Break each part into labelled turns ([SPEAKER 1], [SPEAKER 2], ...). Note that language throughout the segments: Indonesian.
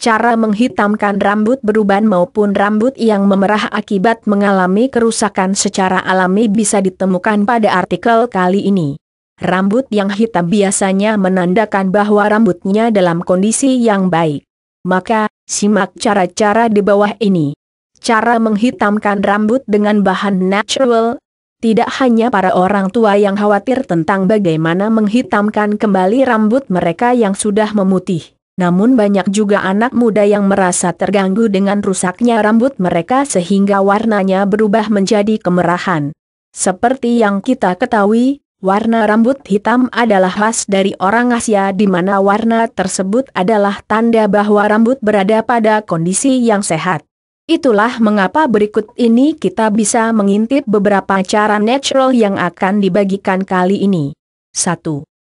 [SPEAKER 1] Cara menghitamkan rambut beruban maupun rambut yang memerah akibat mengalami kerusakan secara alami bisa ditemukan pada artikel kali ini. Rambut yang hitam biasanya menandakan bahwa rambutnya dalam kondisi yang baik. Maka, simak cara-cara di bawah ini. Cara menghitamkan rambut dengan bahan natural. Tidak hanya para orang tua yang khawatir tentang bagaimana menghitamkan kembali rambut mereka yang sudah memutih. Namun banyak juga anak muda yang merasa terganggu dengan rusaknya rambut mereka sehingga warnanya berubah menjadi kemerahan. Seperti yang kita ketahui, warna rambut hitam adalah khas dari orang Asia di mana warna tersebut adalah tanda bahwa rambut berada pada kondisi yang sehat. Itulah mengapa berikut ini kita bisa mengintip beberapa cara natural yang akan dibagikan kali ini. 1.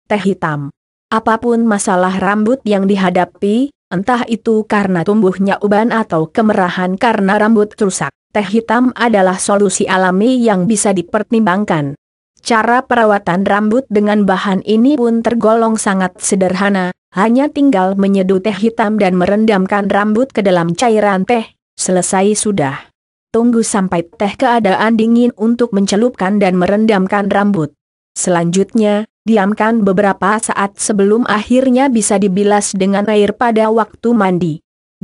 [SPEAKER 1] Teh hitam. Apapun masalah rambut yang dihadapi, entah itu karena tumbuhnya uban atau kemerahan karena rambut rusak, teh hitam adalah solusi alami yang bisa dipertimbangkan. Cara perawatan rambut dengan bahan ini pun tergolong sangat sederhana, hanya tinggal menyeduh teh hitam dan merendamkan rambut ke dalam cairan teh, selesai sudah. Tunggu sampai teh keadaan dingin untuk mencelupkan dan merendamkan rambut. Selanjutnya, diamkan beberapa saat sebelum akhirnya bisa dibilas dengan air pada waktu mandi.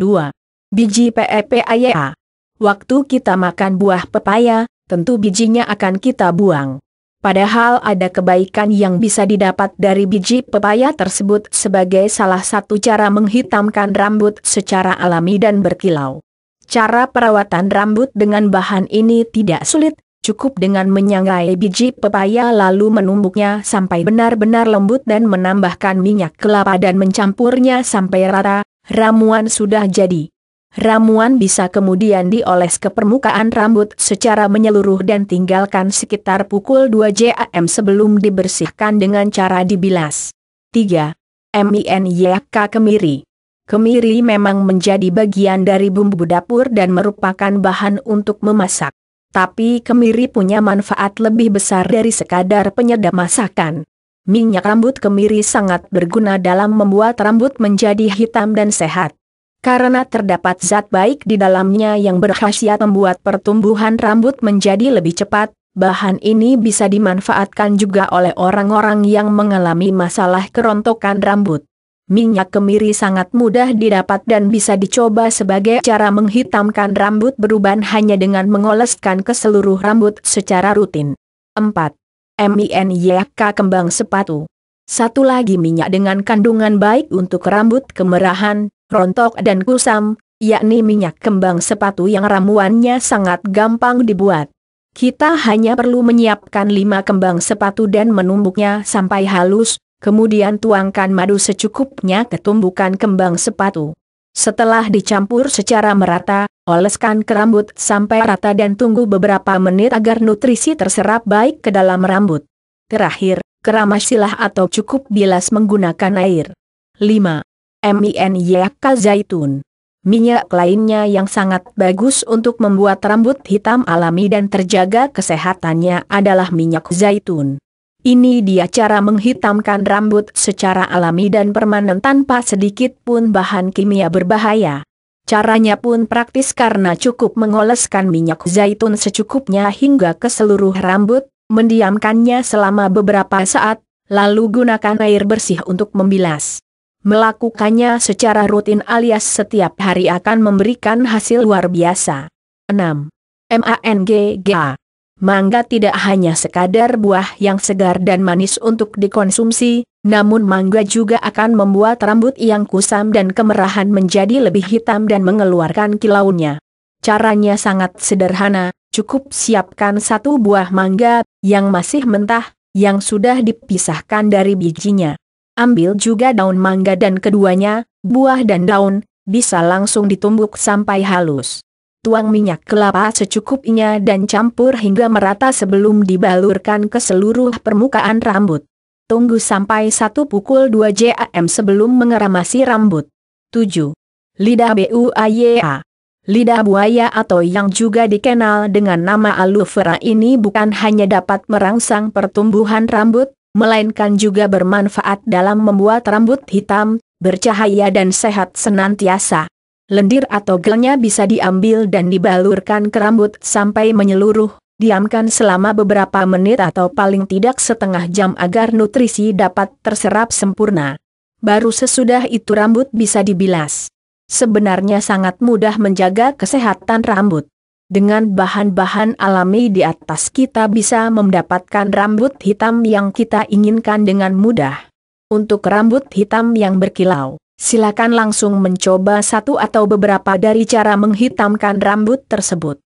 [SPEAKER 1] 2. Biji pepaya. Waktu kita makan buah pepaya, tentu bijinya akan kita buang. Padahal ada kebaikan yang bisa didapat dari biji pepaya tersebut sebagai salah satu cara menghitamkan rambut secara alami dan berkilau. Cara perawatan rambut dengan bahan ini tidak sulit. Cukup dengan menyangrai biji pepaya lalu menumbuknya sampai benar-benar lembut dan menambahkan minyak kelapa dan mencampurnya sampai rata, ramuan sudah jadi. Ramuan bisa kemudian dioles ke permukaan rambut secara menyeluruh dan tinggalkan sekitar pukul 2 jam sebelum dibersihkan dengan cara dibilas. 3. MINYK kemiri. Kemiri memang menjadi bagian dari bumbu dapur dan merupakan bahan untuk memasak. Tapi kemiri punya manfaat lebih besar dari sekadar penyedap masakan. Minyak rambut kemiri sangat berguna dalam membuat rambut menjadi hitam dan sehat. Karena terdapat zat baik di dalamnya yang berkhasiat membuat pertumbuhan rambut menjadi lebih cepat, bahan ini bisa dimanfaatkan juga oleh orang-orang yang mengalami masalah kerontokan rambut. Minyak kemiri sangat mudah didapat dan bisa dicoba sebagai cara menghitamkan rambut beruban hanya dengan mengoleskan ke seluruh rambut secara rutin. 4. MINYK kembang sepatu. Satu lagi minyak dengan kandungan baik untuk rambut kemerahan, rontok dan kusam, yakni minyak kembang sepatu yang ramuannya sangat gampang dibuat. Kita hanya perlu menyiapkan 5 kembang sepatu dan menumbuknya sampai halus. Kemudian tuangkan madu secukupnya ke tumbukan kembang sepatu. Setelah dicampur secara merata, oleskan ke rambut sampai rata dan tunggu beberapa menit agar nutrisi terserap baik ke dalam rambut. Terakhir, keramasilah atau cukup bilas menggunakan air. 5. MINYK zaitun. Minyak lainnya yang sangat bagus untuk membuat rambut hitam alami dan terjaga kesehatannya adalah minyak zaitun. Ini dia cara menghitamkan rambut secara alami dan permanen tanpa sedikit pun bahan kimia berbahaya. Caranya pun praktis karena cukup mengoleskan minyak zaitun secukupnya hingga ke seluruh rambut, mendiamkannya selama beberapa saat, lalu gunakan air bersih untuk membilas. Melakukannya secara rutin alias setiap hari akan memberikan hasil luar biasa. 6. MANGGA. Mangga tidak hanya sekadar buah yang segar dan manis untuk dikonsumsi, namun mangga juga akan membuat rambut yang kusam dan kemerahan menjadi lebih hitam dan mengeluarkan kilaunya. Caranya sangat sederhana, cukup siapkan 1 buah mangga yang masih mentah, yang sudah dipisahkan dari bijinya. Ambil juga daun mangga dan keduanya, buah dan daun, bisa langsung ditumbuk sampai halus. Tuang minyak kelapa secukupnya dan campur hingga merata sebelum dibalurkan ke seluruh permukaan rambut. Tunggu sampai 1 pukul 2 jam sebelum mengeramasi rambut. 7. Lidah buaya. Lidah buaya atau yang juga dikenal dengan nama aloe vera ini bukan hanya dapat merangsang pertumbuhan rambut, melainkan juga bermanfaat dalam membuat rambut hitam, bercahaya dan sehat senantiasa. Lendir atau gelnya bisa diambil dan dibalurkan ke rambut sampai menyeluruh. Diamkan selama beberapa menit atau paling tidak setengah jam agar nutrisi dapat terserap sempurna. Baru sesudah itu rambut bisa dibilas. Sebenarnya sangat mudah menjaga kesehatan rambut. Dengan bahan-bahan alami di atas kita bisa mendapatkan rambut hitam yang kita inginkan dengan mudah. Untuk rambut hitam yang berkilau, silakan langsung mencoba satu atau beberapa dari cara menghitamkan rambut tersebut.